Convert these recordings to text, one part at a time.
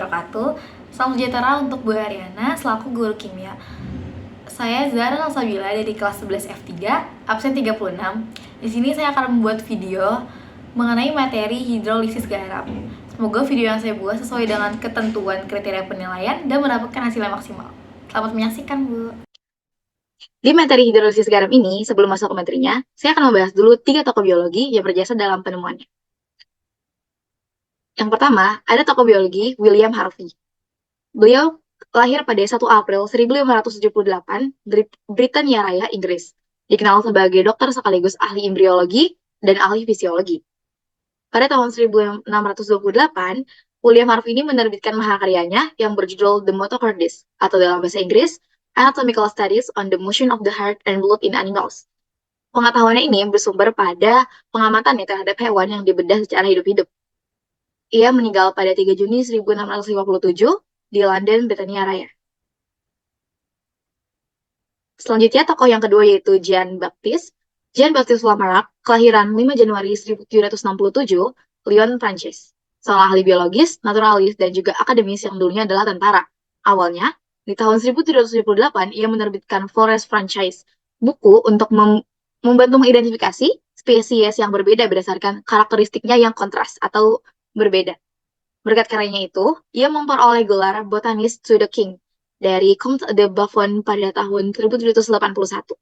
wabarakatuh. Salam sejahtera untuk Bu Ariana selaku guru kimia. Saya Zara Nalsabila dari kelas 11 F3, absen 36. Di sini saya akan membuat video mengenai materi hidrolisis garam. Semoga video yang saya buat sesuai dengan ketentuan kriteria penilaian dan mendapatkan hasil yang maksimal. Selamat menyaksikan, Bu. Di materi hidrolisis garam ini, sebelum masuk ke materinya, saya akan membahas dulu 3 tokoh biologi yang berjasa dalam penemuannya. Yang pertama, ada tokoh biologi William Harvey. Beliau lahir pada 1 April 1578 di Britania Raya, Inggris. Dikenal sebagai dokter sekaligus ahli embriologi dan ahli fisiologi. Pada tahun 1628, William Harvey ini menerbitkan mahakaryanya yang berjudul The Motocardis, atau dalam bahasa Inggris, Anatomical Studies on the Motion of the Heart and Blood in Animals. Pengetahuannya ini bersumber pada pengamatannya terhadap hewan yang dibedah secara hidup-hidup. Ia meninggal pada 3 Juni 1657 di London, Britania Raya. Selanjutnya, tokoh yang kedua yaitu Jean Baptiste. Jean Baptiste Lamarck, kelahiran 5 Januari 1767, Lyon, Prancis. Seorang ahli biologis, naturalis, dan juga akademis yang dulunya adalah tentara. Awalnya, di tahun 1778, ia menerbitkan Flores Franchise, buku untuk membantu mengidentifikasi spesies yang berbeda berdasarkan karakteristiknya yang kontras atau berbeda. Berkat karyanya itu, ia memperoleh gelar Botanist to the King dari Comte de Buffon pada tahun 1781.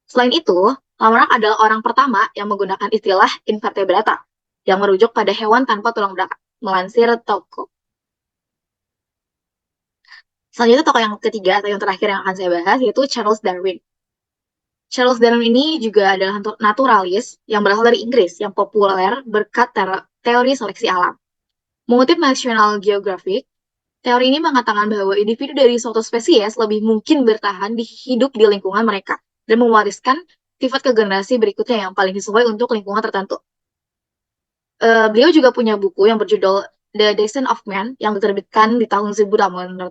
Selain itu, Lamarck adalah orang pertama yang menggunakan istilah invertebrata, yang merujuk pada hewan tanpa tulang belakang, melansir Tocco. Selanjutnya tokoh yang ketiga atau yang terakhir yang akan saya bahas yaitu Charles Darwin. Charles Darwin ini juga adalah naturalis yang berasal dari Inggris yang populer berkat teori seleksi alam. Mengutip National Geographic, teori ini mengatakan bahwa individu dari suatu spesies lebih mungkin bertahan hidup di lingkungan mereka dan mewariskan sifat ke generasi berikutnya yang paling sesuai untuk lingkungan tertentu. Beliau juga punya buku yang berjudul The Descent of Man yang diterbitkan di tahun 1871.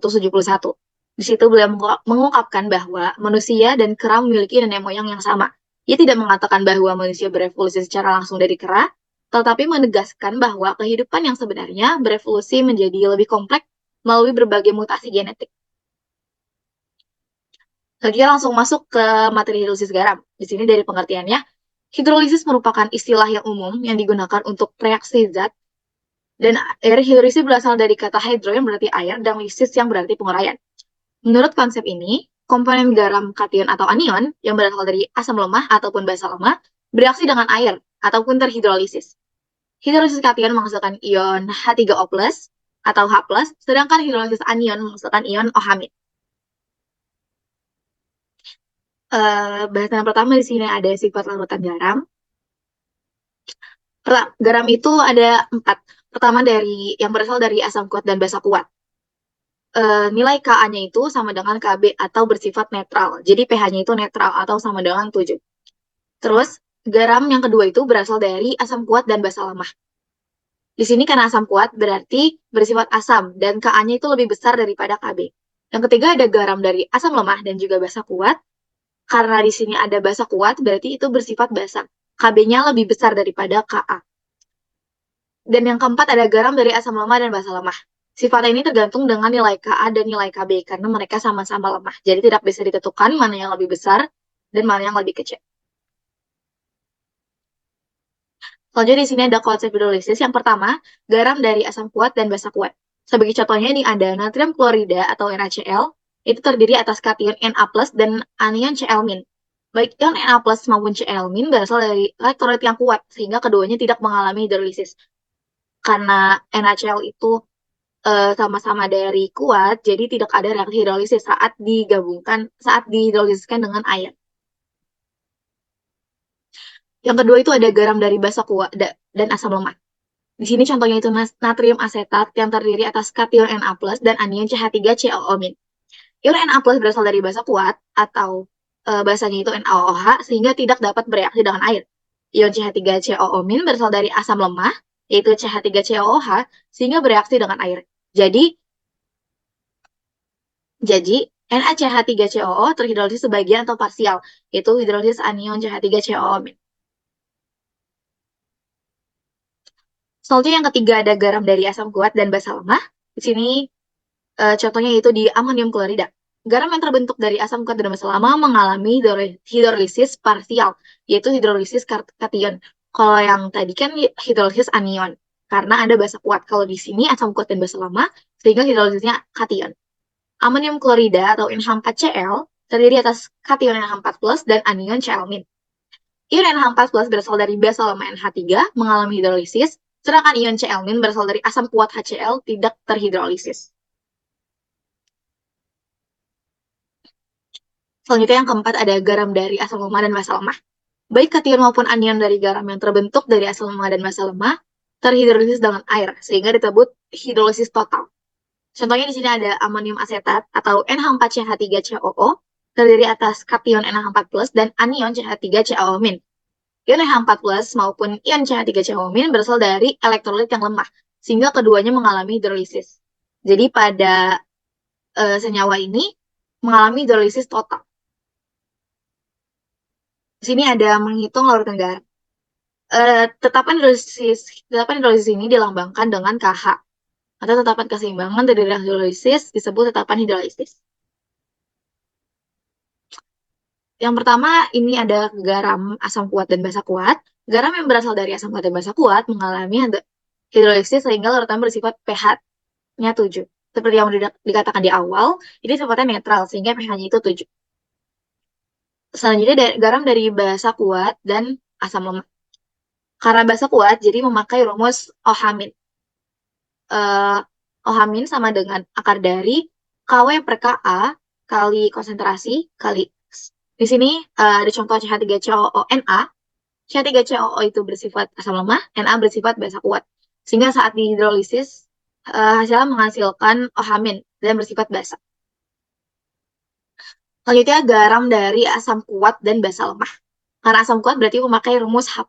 Di situ beliau mengungkapkan bahwa manusia dan kera memiliki nenek moyang yang sama. Ia tidak mengatakan bahwa manusia berevolusi secara langsung dari kera, tetapi menegaskan bahwa kehidupan yang sebenarnya berevolusi menjadi lebih kompleks melalui berbagai mutasi genetik. Selanjutnya langsung masuk ke materi hidrolisis garam. Di sini dari pengertiannya, hidrolisis merupakan istilah yang umum yang digugakan untuk reaksi zat, dan air hidrolisis berasal dari kata hydro yang berarti air dan lisis yang berarti penguraian. Menurut konsep ini, komponen garam kation atau anion yang berasal dari asam lemah ataupun basa lemah bereaksi dengan air ataupun terhidrolisis. Hidrolisis kation menghasilkan ion H3O+, atau H+, sedangkan hidrolisis anion menghasilkan ion OH-. Bahasan pertama di sini ada sifat larutan garam. Garam itu ada 4. Pertama yang berasal dari asam kuat dan basa kuat. Nilai Ka-nya itu sama dengan Kb atau bersifat netral. Jadi pH-nya itu netral atau sama dengan 7. Terus, garam yang kedua itu berasal dari asam kuat dan basa lemah. Di sini karena asam kuat berarti bersifat asam dan Ka-nya itu lebih besar daripada Kb. Yang ketiga ada garam dari asam lemah dan juga basa kuat. Karena di sini ada basa kuat berarti itu bersifat basa. Kb-nya lebih besar daripada Ka. Dan yang keempat ada garam dari asam lemah dan basa lemah. Sifat ini tergantung dengan nilai Ka dan nilai Kb karena mereka sama-sama lemah. Jadi tidak bisa ditentukan mana yang lebih besar dan mana yang lebih kecil. Selanjutnya di sini ada konsep hidrolisis. Yang pertama, garam dari asam kuat dan basa kuat. Sebagai contohnya ini ada natrium klorida atau NaCl. Itu terdiri atas kation Na+ dan anion Cl-. Baik ion Na+ maupun Cl- berasal dari elektrolit yang kuat sehingga keduanya tidak mengalami hidrolisis. Karena NaCl itu sama-sama dari kuat, jadi tidak ada reaksi hidrolisis saat dihidrolisiskan dengan air. Yang kedua itu ada garam dari basa kuat dan asam lemah. Di sini contohnya itu natrium asetat yang terdiri atas kation Na+ dan anion CH3COO-. Ion Na+ berasal dari basa kuat atau basanya itu NaOH sehingga tidak dapat bereaksi dengan air. Ion CH3COO- berasal dari asam lemah yaitu CH3COOH sehingga bereaksi dengan air. Jadi NaCH3COO terhidrolisis sebagian atau parsial, yaitu hidrolisis anion CH3COO-. Selanjutnya yang ketiga ada garam dari asam kuat dan basa lemah. Di sini Contohnya itu di amonium klorida. Garam yang terbentuk dari asam kuat dan basa lama mengalami hidrolisis parsial, yaitu hidrolisis kation. Kalau yang tadi kan hidrolisis anion, karena ada basa kuat. Kalau di sini asam kuat dan basa lama, sehingga hidrolisisnya kation. Amonium klorida atau NH4Cl terdiri atas kation NH4+ dan anion Cl-. Ion NH4+ berasal dari basa lama NH3 mengalami hidrolisis, sedangkan ion Cl- berasal dari asam kuat HCl tidak terhidrolisis. Selanjutnya yang keempat ada garam dari asam lemah dan basa lemah. Baik kation maupun anion dari garam yang terbentuk dari asam lemah dan basa lemah terhidrolisis dengan air, sehingga disebut hidrolisis total. Contohnya di sini ada amonium asetat atau NH4CH3COO terdiri atas kation NH4+ dan anion CH3COO-. Ion NH4+ maupun ion CH3COO- berasal dari elektrolit yang lemah, sehingga keduanya mengalami hidrolisis. Jadi pada senyawa ini mengalami hidrolisis total. Di sini ada menghitung larutan garam. Tetapan hidrolisis ini dilambangkan dengan KH, atau tetapan keseimbangan dari hidrolisis disebut tetapan hidrolisis. Yang pertama, ini ada garam asam kuat dan basa kuat. Garam yang berasal dari asam kuat dan basa kuat mengalami hidrolisis sehingga larutan bersifat pH-nya 7. Seperti yang dikatakan di awal, ini sifatnya netral sehingga pH-nya itu 7. Selanjutnya garam dari basa kuat dan asam lemah. Karena basa kuat, jadi memakai rumus OH-. uh, OH- sama dengan akar dari KW per Ka kali konsentrasi kali X. Di sini ada contoh CH3COO Na. CH3COO itu bersifat asam lemah, Na bersifat basa kuat. Sehingga saat dihidrolisis, hasilnya menghasilkan OH- dan bersifat basa. Selanjutnya garam dari asam kuat dan basa lemah. Karena asam kuat berarti memakai rumus H+.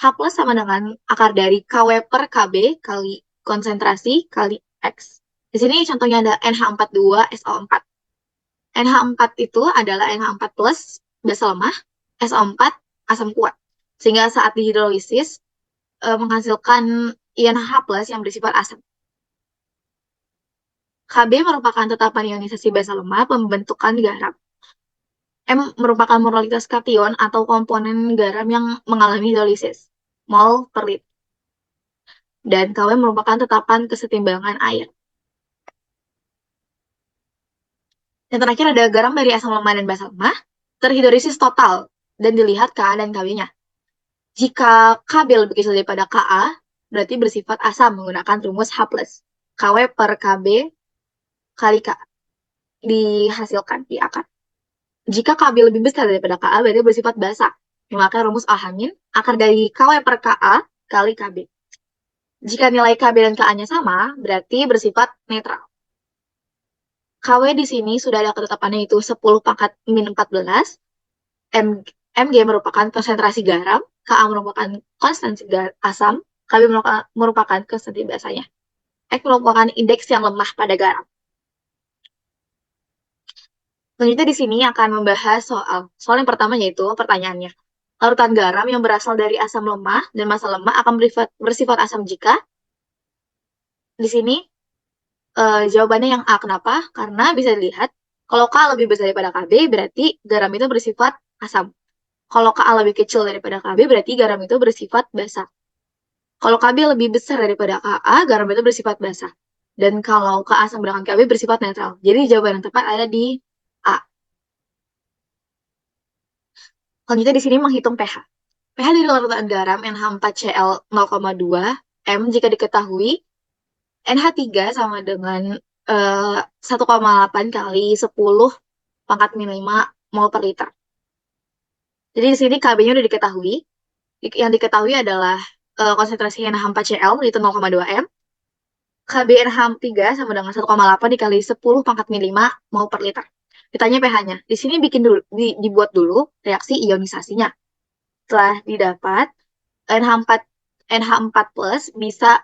H+ sama dengan akar dari KW per Kb kali konsentrasi kali X. Di sini contohnya ada NH42SO4. NH4 itu adalah NH4+ basa lemah, SO4 asam kuat. Sehingga saat dihidrolisis menghasilkan ion H+ yang bersifat asam. Kb merupakan tetapan ionisasi basa lemah pembentukan garam. M merupakan moralitas kation atau komponen garam yang mengalami hidrolisis, mol per liter. Dan Kw merupakan tetapan kesetimbangan air. Yang terakhir ada garam dari asam lemah dan basa lemah, terhidrolisis total, dan dilihat Ka dan Kw-nya. Jika Kb lebih kecil daripada Ka, berarti bersifat asam menggunakan rumus H+. Kw per Kb kali Ka dihasilkan di akar. Jika Kb lebih besar daripada Ka, berarti bersifat basa, memakai rumus OH- akar dari Kw per Ka kali Kb. Jika nilai Kb dan Ka-nya sama, berarti bersifat netral. Kw di sini sudah ada ketetapannya itu 10 pangkat min 14. Mg merupakan konsentrasi garam, Ka merupakan konsentrasi asam, Kb merupakan konsentrasi basanya. X merupakan indeks yang lemah pada garam. Selanjutnya di sini akan membahas soal yang pertama, yaitu pertanyaannya. Larutan garam yang berasal dari asam lemah dan basa lemah akan bersifat asam jika di sini jawabannya yang A. Kenapa? Karena bisa dilihat kalau K lebih besar daripada Kb berarti garam itu bersifat asam. Kalau Ka lebih kecil daripada Kb berarti garam itu bersifat basa. Kalau Kb lebih besar daripada Ka, garam itu bersifat basa. Dan kalau Ka sama dengan Kb bersifat netral. Jadi jawaban yang tepat ada di A. Selanjutnya di sini menghitung pH. pH dari larutan garam NH4Cl 0,2 M jika diketahui NH3 sama dengan 1,8 kali 10 pangkat min 5 mol per liter. Jadi di sini Kb-nya udah diketahui. Yang diketahui adalah konsentrasi NH4Cl yaitu 0,2 M. KBNH3 sama dengan 1,8 dikali 10 pangkat min 5 mol per liter. Ditanya pH-nya. Di sini dibuat dulu reaksi ionisasinya. Setelah didapat, NH4 plus bisa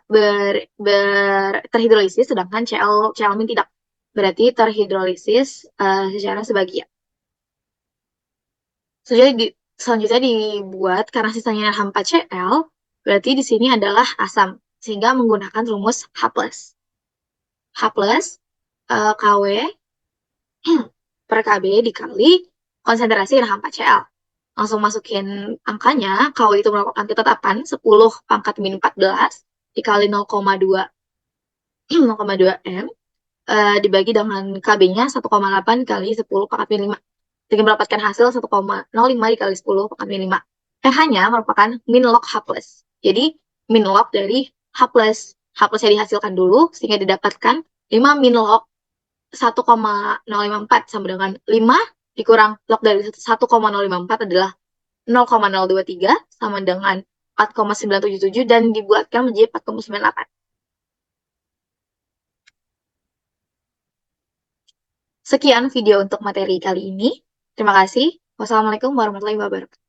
terhidrolisis, sedangkan Cl- tidak. Berarti terhidrolisis secara sebagian. Selanjutnya dibuat karena sisanya NH4Cl, berarti di sini adalah asam, sehingga menggunakan rumus H+. H+ KW per KB dikali konsentrasi RH 4Cl. Langsung masukin angkanya, KW itu merupakan ketetapan 10 pangkat min 14 dikali 0,2 0,2 M, dibagi dengan KB-nya 1,8 kali 10 pangkat min 5. Dengan mendapatkan hasil 1,05 dikali 10 pangkat min 5. pH-nya merupakan min log H+. Jadi, min log dari H+. H+-nya dihasilkan dulu, sehingga didapatkan 5 min log 1,054 sama dengan 5 dikurang log dari 1,054 adalah 0,023 sama dengan 4,977 dan dibuatkan menjadi 4,98. Sekian video untuk materi kali ini. Terima kasih. Wassalamualaikum warahmatullahi wabarakatuh.